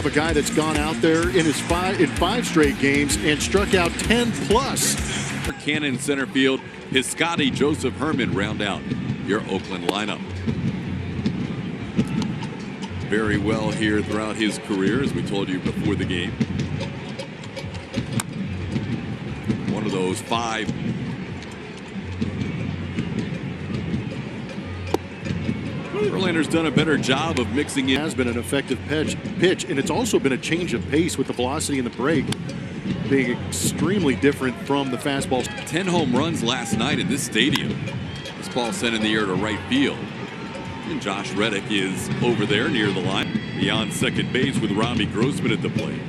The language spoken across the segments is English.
have a guy that's gone out there in five straight games and struck out 10 plus. Cannon center field. His Scotty Joseph Herman round out your Oakland lineup. Very well here throughout his career, as we told you before the game. One of those five. Verlander's done a better job of mixing in. Has been an effective pitch, and it's also been a change of pace with the velocity and the break being extremely different from the fastball. 10 home runs last night in this stadium. This ball sent in the air to right field. And Josh Reddick is over there near the line, beyond second base with Robbie Grossman at the plate.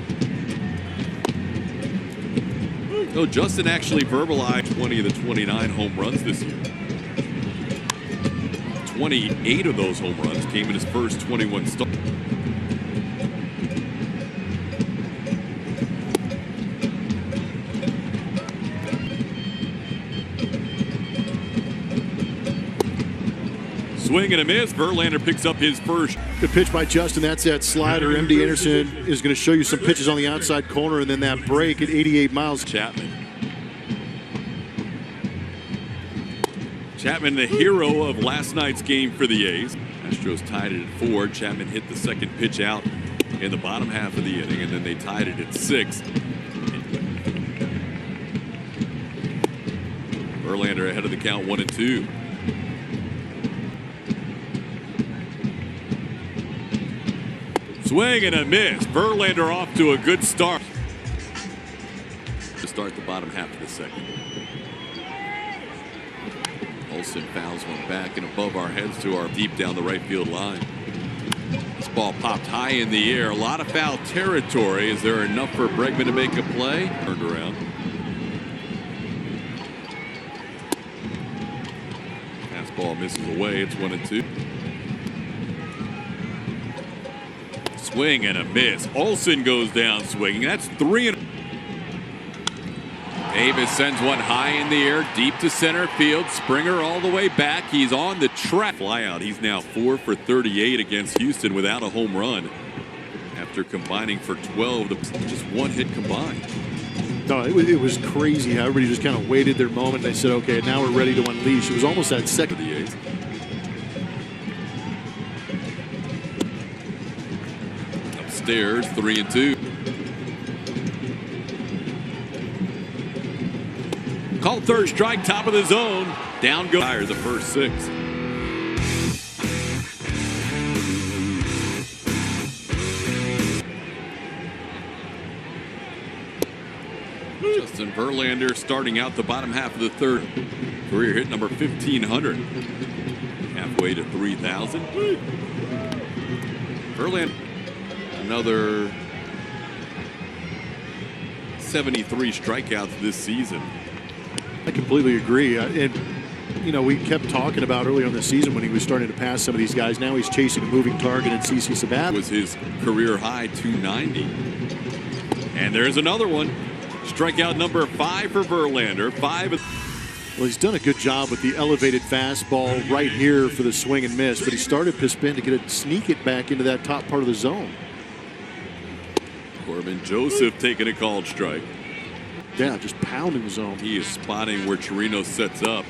So Justin actually verbalized 20 of the 29 home runs this year. 28 of those home runs came in his first 21 starts. Swing and a miss. Verlander picks up his first. Good pitch by Justin. That's that slider. MD Anderson is going to show you some pitches on the outside corner, and then that break at 88 miles. Chapman, the hero of last night's game for the A's. Astros tied it at 4. Chapman hit the second pitch out in the bottom half of the inning, and then they tied it at 6. Verlander ahead of the count, 1-2. Swing and a miss. Verlander off to a good start. To start the bottom half of the second. Olsen fouls one back and above our heads to our deep down the right field line. This ball popped high in the air. A lot of foul territory. Is there enough for Bregman to make a play? Turned around. Fastball misses away. It's 1-2. Swing and a miss. Olsen goes down swinging. That's 3. Davis sends one high in the air, deep to center field. Springer all the way back. He's on the track. Flyout. He's now 4 for 38 against Houston without a home run. After combining for 12, just one hit combined. No, it was crazy how everybody just kind of waited their moment. They said, okay, now we're ready to unleash. It was almost that second. For the A's. Upstairs, 3-2. Called third strike, top of the zone. Down goes Fires the first 6. Justin Verlander starting out the bottom half of the third. Career hit number 1,500. Halfway to 3,000. Verlander, another 73 strikeouts this season. I completely agree. And, you know, we kept talking about earlier in the season when he was starting to pass some of these guys. Now he's chasing a moving target, and CC Sabathia was his career high, 290. And there's another one. Strikeout number 5 for Verlander. 5. Well, he's done a good job with the elevated fastball right here for the swing and miss, but he started to spin to get it, sneak it back into that top part of the zone. Corbin Joseph taking a called strike. Yeah, just pounding the zone. He is spotting where Chirino sets up.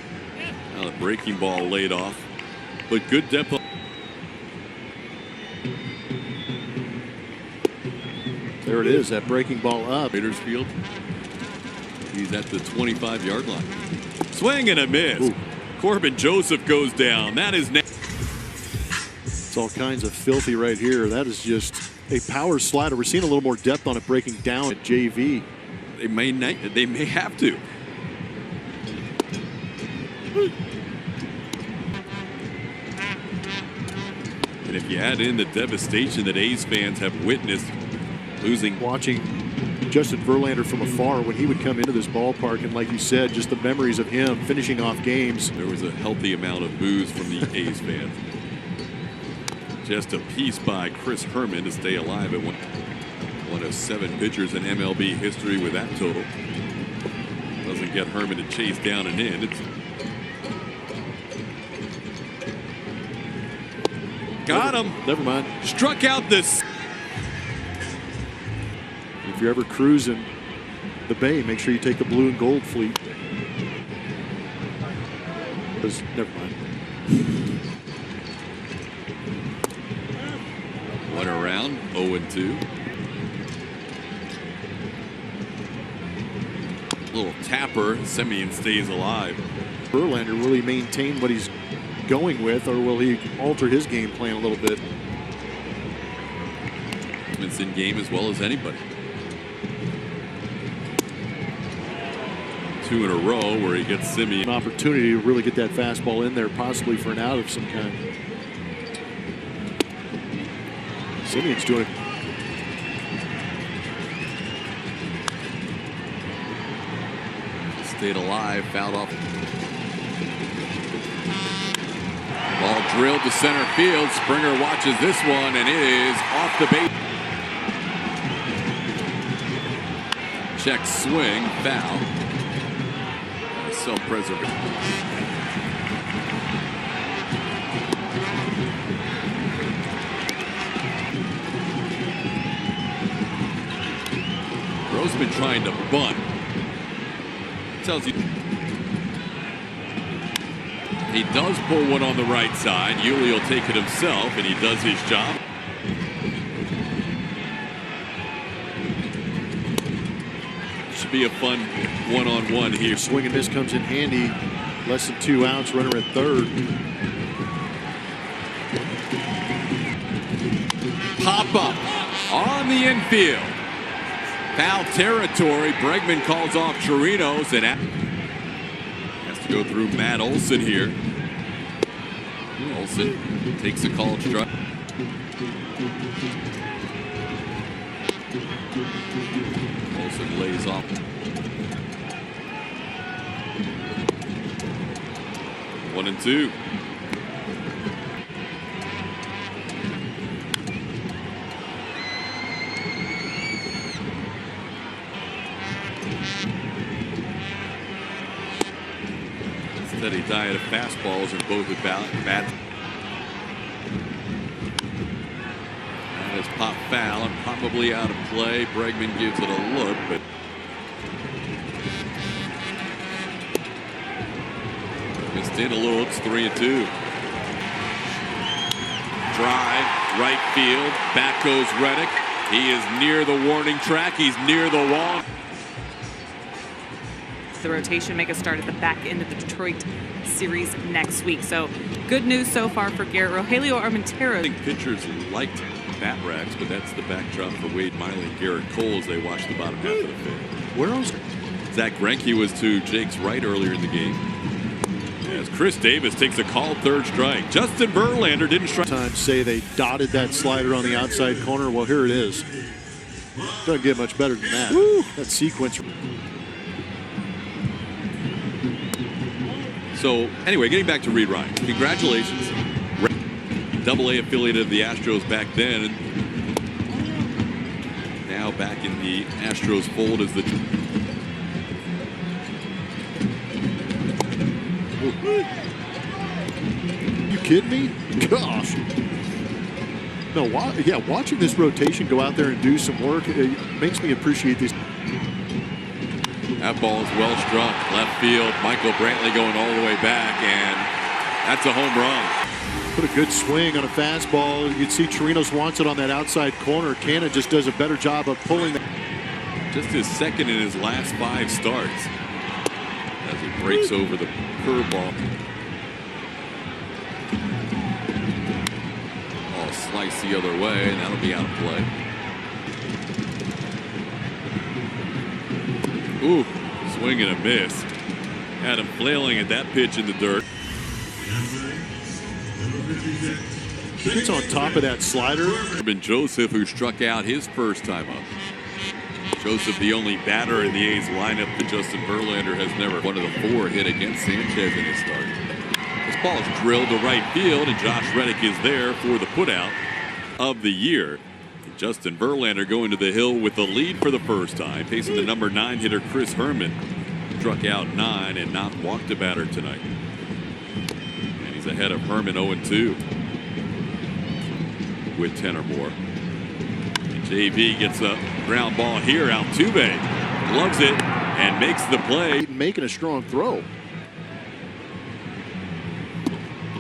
Now the breaking ball laid off, but good depth. There it is, that breaking ball up. Raiders field. He's at the 25-yard line. Swing and a miss. Ooh. Corbin Joseph goes down. That is. It's all kinds of filthy right here. That is just a power slider. We're seeing a little more depth on it breaking down at JV. They may have to. And if you add in the devastation that A's fans have witnessed losing. Watching Justin Verlander from afar when he would come into this ballpark, and like you said, just the memories of him finishing off games. There was a healthy amount of boos from the A's fans. Just a piece by Chris Herman to stay alive at one of 7 pitchers in MLB history with that total. Doesn't get Herman to chase down and in. Got him. Never mind. Struck out this. if you're ever cruising the bay, make sure you take the blue and gold fleet. Never mind. One around, 0-2. Little tapper, Semien stays alive. Verlander, will he maintain what he's going with, or will he alter his game plan a little bit? It's in game as well as anybody. 2 in a row where he gets Semien. An opportunity to really get that fastball in there, possibly for an out of some kind. Semien's doing it. Stayed alive, fouled off. Ball drilled to center field. Springer watches this one, and it is off the base. Check swing, foul. Self-preservation. Grossman trying to bunt. Tells you he does pull one on the right side. Yuli will take it himself, and he does his job. Should be a fun one-on-one here. Swing and miss comes in handy. Less than 2 outs. Runner at third. Pop up on the infield. Foul territory. Bregman calls off Chirinos and has to go through Matt Olson here. Olson takes a called strike. Olson lays off. One and two. Steady diet of fastballs in both at bats. That is pop foul and probably out of play. Bregman gives it a look, but missed it a little. It's 3-2. Drive, right field. Back goes Reddick. He is near the warning track. He's near the wall. The rotation make a start at the back end of the Detroit series next week. So good news so far for Garrett Rogelio Armentero. I think pitchers liked bat racks, but that's the backdrop for Wade Miley and Garrett Cole as they watch the bottom half of the fifth. Where else? Zach Greinke was to Jake's right earlier in the game. As Chris Davis takes a called third strike. Justin Verlander didn't strike. Times say they dotted that slider on the outside corner. Well, here it is. Doesn't get much better than that. Woo. That sequence. So, anyway, getting back to Reed Ryan. Congratulations. Double-A affiliate of the Astros back then. And now back in the Astros fold as the... You kidding me? Gosh. No, yeah, watching this rotation go out there and do some work, it makes me appreciate these. That ball is well struck. Left field. Michael Brantley going all the way back, and that's a home run. Put a good swing on a fastball. You can see Chirinos wants it on that outside corner. Canna just does a better job of pulling that. Just his second in his last 5 starts. As he breaks over the curveball. Oh, slice the other way, and that'll be out of play. Ooh, swing and a miss. Had him flailing at that pitch in the dirt. He gets on top of that slider. Been Joseph, who struck out his first time up. Joseph, the only batter in the A's lineup that Justin Verlander has never. One of the 4 hit against Sanchez in his start. This ball is drilled to right field, and Josh Reddick is there for the putout of the year. Justin Verlander going to the hill with the lead for the first time, facing the number 9 hitter Chris Herman. Struck out 9 and not walked a batter tonight. And he's ahead of Herman 0-2 with 10 or more. And JV gets a ground ball here. Altuve gloves it and makes the play. Making a strong throw.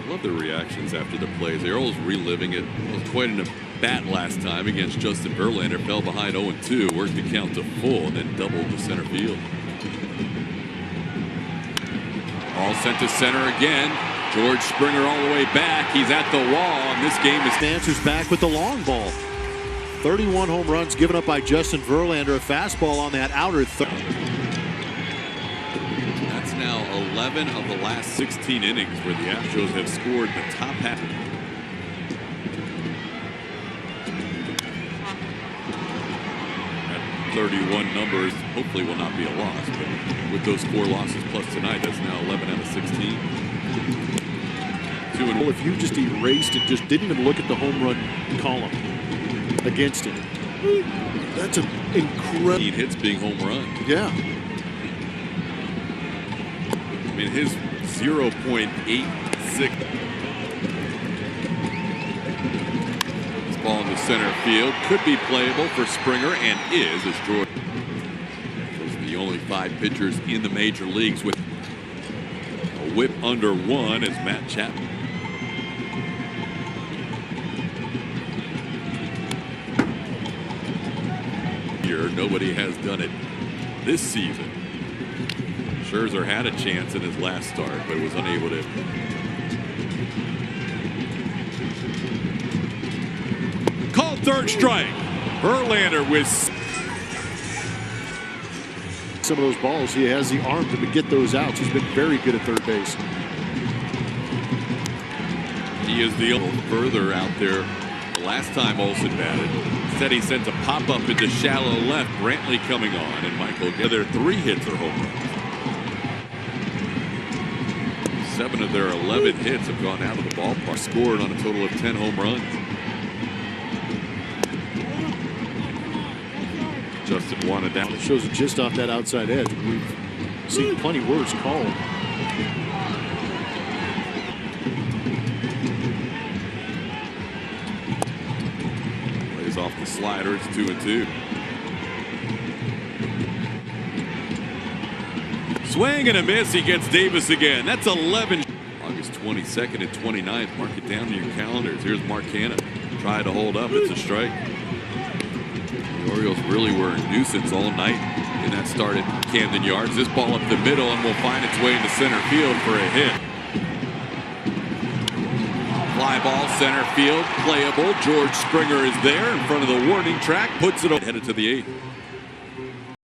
Love the reactions after the plays. They're always reliving it. It was quite an bat last time against Justin Verlander. Fell behind 0-2. Worked the count to full and then doubled to center field. All sent to center again. George Springer all the way back. He's at the wall, and this game is... Answers back with the long ball. 31 home runs given up by Justin Verlander. A fastball on that outer third. That's now 11 of the last 16 innings where the Astros have scored the top half. That 31 numbers hopefully will not be a loss, but with those 4 losses plus tonight, that's now 11 out of 16. Well, if you just erased and just didn't even look at the home run column against it, that's an incredible. Hits being home run. Yeah. I mean, his 0.86. This ball in the center field could be playable for Springer and is as George. Those are the only 5 pitchers in the major leagues with a whip under 1 as Matt Chapman. Nobody has done it this season. Scherzer had a chance in his last start, but was unable to. Called third strike. Verlander with some of those balls. He has the arm to get those outs. He's been very good at third base. He is the further out there. The last time Olsen batted. Instead, he sends a pop-up into shallow left. Brantley coming on, and Michael get their 3 hits are home runs. 7 of their 11 hits have gone out of the ballpark. Scored on a total of 10 home runs. Justin wanted down. It shows it just off that outside edge. We've seen plenty worse called. Off the slider, it's 2-2. Swing and a miss. He gets Davis again. That's 11. August 22nd and 29th. Mark it down in your calendars. Here's Mark Canha. Try to hold up. It's a strike. The Orioles really were a nuisance all night in that start at Camden Yards. This ball up the middle and will find its way into center field for a hit. Fly ball, center field, playable. George Springer is there in front of the warning track, puts it over. Headed to the 8th.